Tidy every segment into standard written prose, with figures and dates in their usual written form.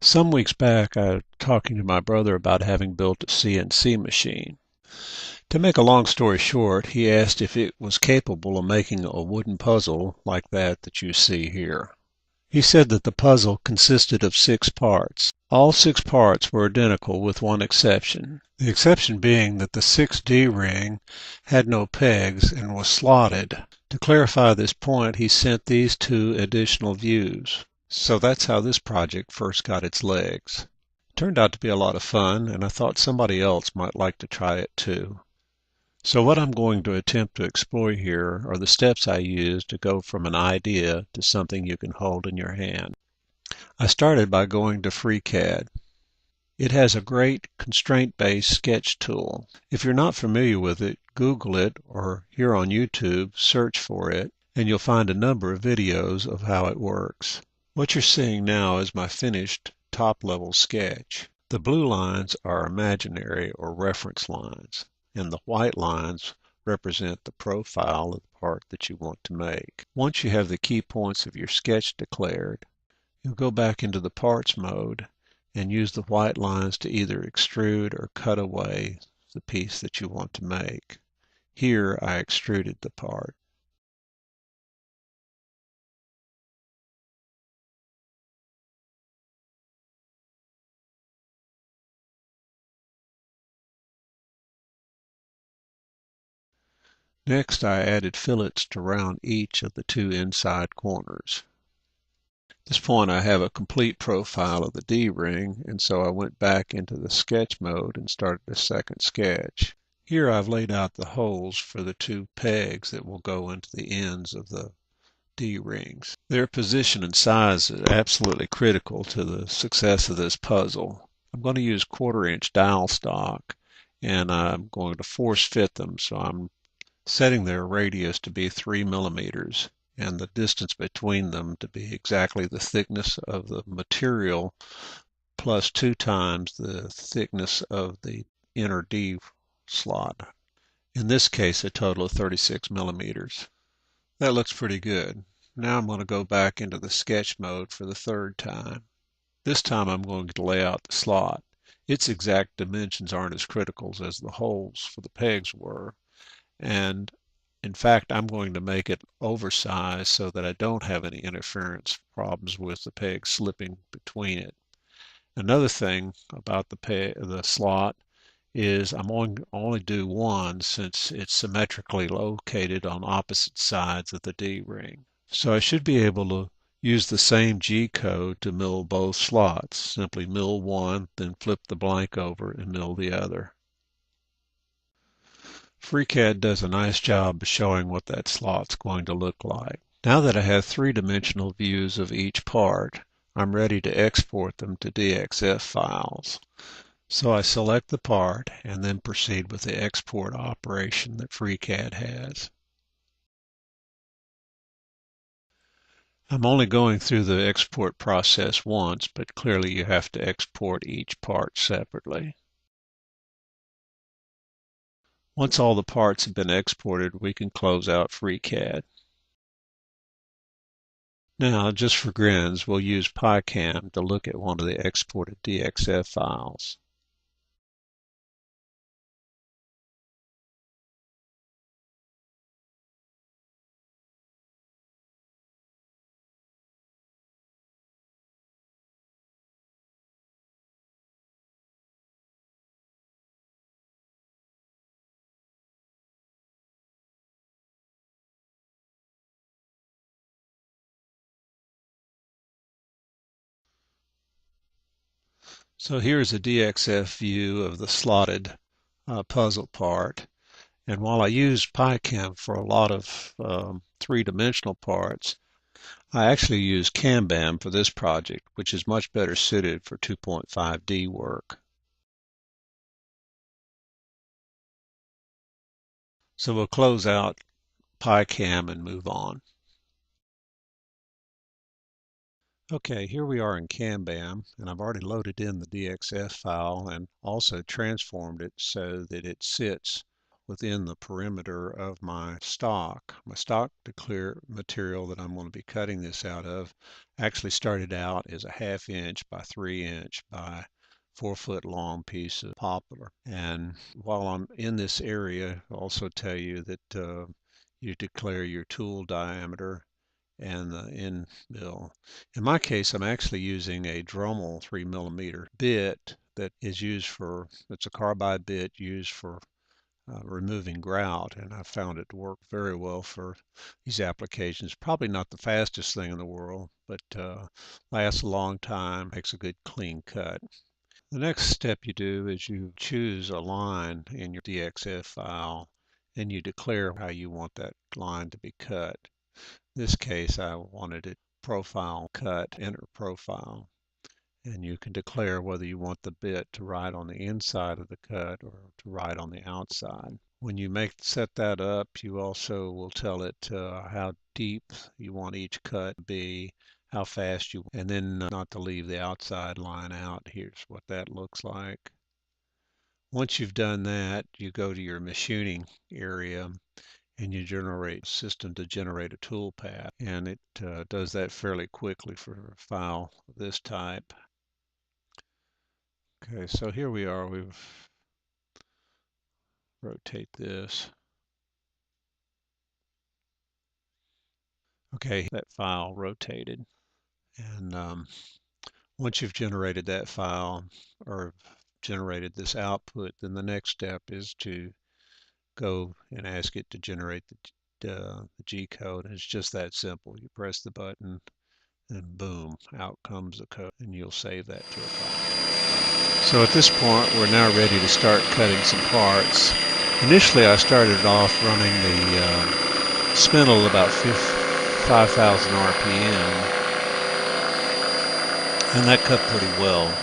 Some weeks back, I was talking to my brother about having built a CNC machine. To make a long story short, he asked if it was capable of making a wooden puzzle like that you see here. He said that the puzzle consisted of 6 parts. All 6 parts were identical with one exception. The exception being that the 6D ring had no pegs and was slotted. To clarify this point, he sent these 2 additional views. So that's how this project first got its legs. It turned out to be a lot of fun, and I thought somebody else might like to try it too. So what I'm going to attempt to explore here are the steps I used to go from an idea to something you can hold in your hand. I started by going to FreeCAD. It has a great constraint-based sketch tool. If you're not familiar with it, Google it, or here on YouTube, search for it, and you'll find a number of videos of how it works. What you're seeing now is my finished top-level sketch. The blue lines are imaginary or reference lines, and the white lines represent the profile of the part that you want to make. Once you have the key points of your sketch declared, you'll go back into the parts mode and use the white lines to either extrude or cut away the piece that you want to make. Here I extruded the part. Next, I added fillets to round each of the 2 inside corners. At this point, I have a complete profile of the D-ring, and so I went back into the sketch mode and started a second sketch. Here I've laid out the holes for the 2 pegs that will go into the ends of the D-rings. Their position and size is absolutely critical to the success of this puzzle. I'm going to use 1/4-inch dowel stock, and I'm going to force fit them, so I'm setting their radius to be 3 millimeters and the distance between them to be exactly the thickness of the material plus 2 times the thickness of the inner D slot. In this case, a total of 36 millimeters. That looks pretty good. Now I'm going to go back into the sketch mode for the 3rd time. This time I'm going to lay out the slot. Its exact dimensions aren't as critical as the holes for the pegs were, and in fact I'm going to make it oversized so that I don't have any interference problems with the peg slipping between it. Another thing about the slot is I'm only do one since it's symmetrically located on opposite sides of the D-ring. So I should be able to use the same G code to mill both slots. Simply mill one, then flip the blank over and mill the other. FreeCAD does a nice job of showing what that slot's going to look like. Now that I have 3-dimensional views of each part, I'm ready to export them to DXF files. So I select the part and then proceed with the export operation that FreeCAD has. I'm only going through the export process once, but clearly you have to export each part separately. Once all the parts have been exported, we can close out FreeCAD. Now, just for grins, we'll use PyCam to look at one of the exported DXF files. So here's a DXF view of the slotted puzzle part. And while I used PyCam for a lot of 3-dimensional parts, I actually used CamBam for this project, which is much better suited for 2.5D work. So we'll close out PyCam and move on. Okay, here we are in CamBam, and I've already loaded in the DXF file and also transformed it so that it sits within the perimeter of my stock. My stock material that I'm going to be cutting this out of actually started out as a 1/2 inch by 3 inch by 4-foot long piece of poplar. And while I'm in this area, I'll also tell you that you declare your tool diameter and the end mill. In my case, I'm actually using a Dremel 3mm bit that is used for, it's a carbide bit used for removing grout, and I found it to work very well for these applications. Probably not the fastest thing in the world, but lasts a long time, makes a good clean cut. The next step you do is you choose a line in your DXF file and you declare how you want that line to be cut. In this case, I wanted it profile cut, enter profile. And you can declare whether you want the bit to ride on the inside of the cut or to ride on the outside. When you set that up, you also will tell it how deep you want each cut to be, how fast you, and then not to leave the outside line out. Here's what that looks like. Once you've done that, you go to your machining area and you generate a system to generate a tool path, and it does that fairly quickly for a file of this type. Okay, so here we are. We've rotate this. Okay, that file rotated. And once you've generated that file or generated this output, then the next step is to go and ask it to generate the G code. And it's just that simple. You press the button and boom, out comes the code, and you'll save that to a file. So at this point, we're now ready to start cutting some parts. Initially, I started off running the spindle about 5,000 RPM, and that cut pretty well.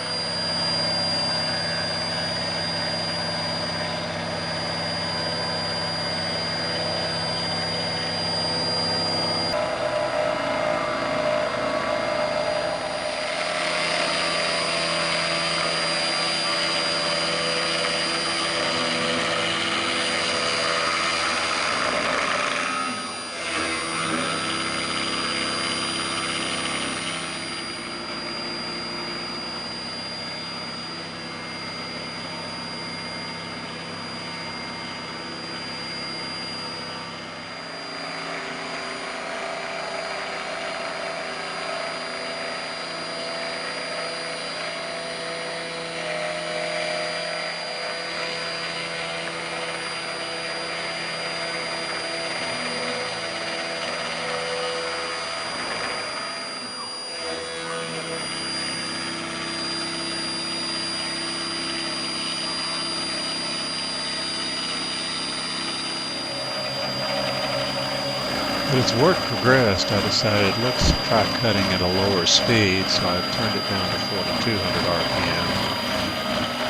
But as work progressed, I decided let's try cutting at a lower speed, so I turned it down to 4,200 RPM.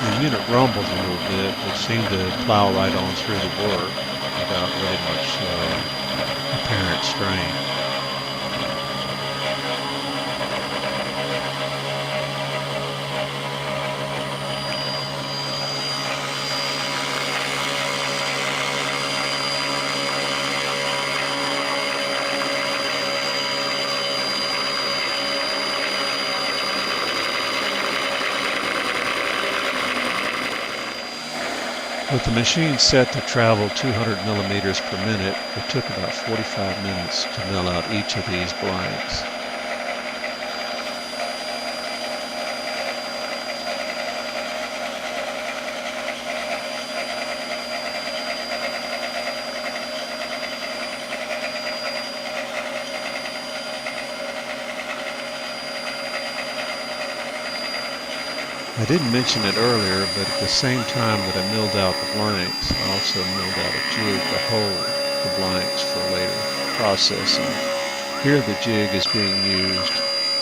The unit rumbled a little bit, but seemed to plow right on through the work without really much apparent strain. With the machine set to travel 200 millimeters per minute, it took about 45 minutes to mill out each of these blanks. I didn't mention it earlier, but at the same time that I milled out the blanks, I also milled out a jig to hold the blanks for later processing. Here the jig is being used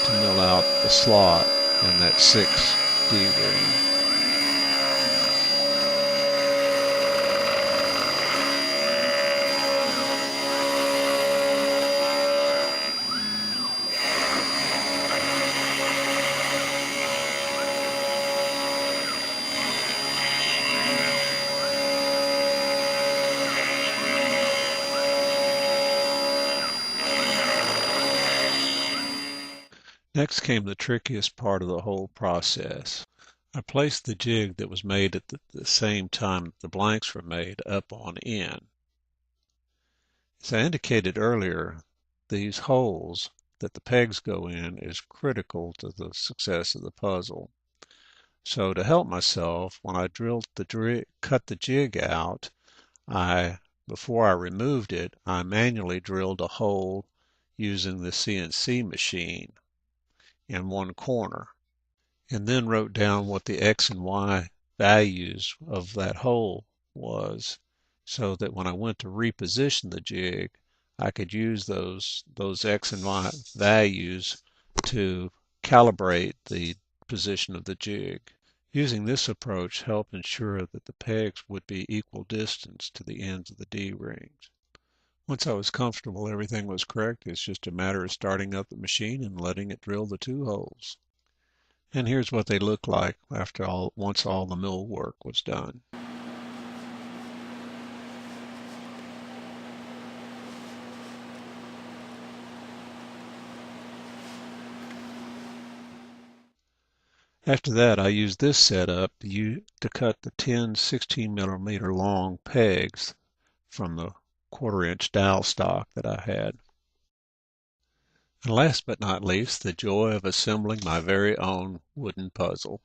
to mill out the slot and that 6D ring. Next came the trickiest part of the whole process. I placed the jig that was made at the same time that the blanks were made up on end. As I indicated earlier, these holes that the pegs go in is critical to the success of the puzzle. So to help myself, when I cut the jig out, before I removed it, I manually drilled a hole using the CNC machine in one corner, and then wrote down what the X and Y values of that hole was, so that when I went to reposition the jig, I could use those X and Y values to calibrate the position of the jig. Using this approach helped ensure that the pegs would be equal distance to the ends of the D-rings. Once I was comfortable everything was correct, it's just a matter of starting up the machine and letting it drill the two holes. And here's what they look like once all the mill work was done. After that, I used this setup to cut the 10 16 millimeter long pegs from the 1/4 inch dowel stock that I had. And last but not least, the joy of assembling my very own wooden puzzle.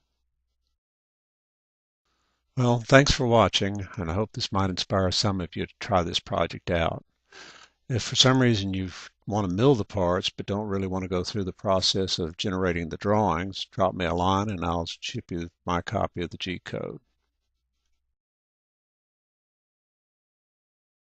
Well, thanks for watching, and I hope this might inspire some of you to try this project out. If for some reason you want to mill the parts but don't really want to go through the process of generating the drawings, drop me a line and I'll ship you my copy of the G-code.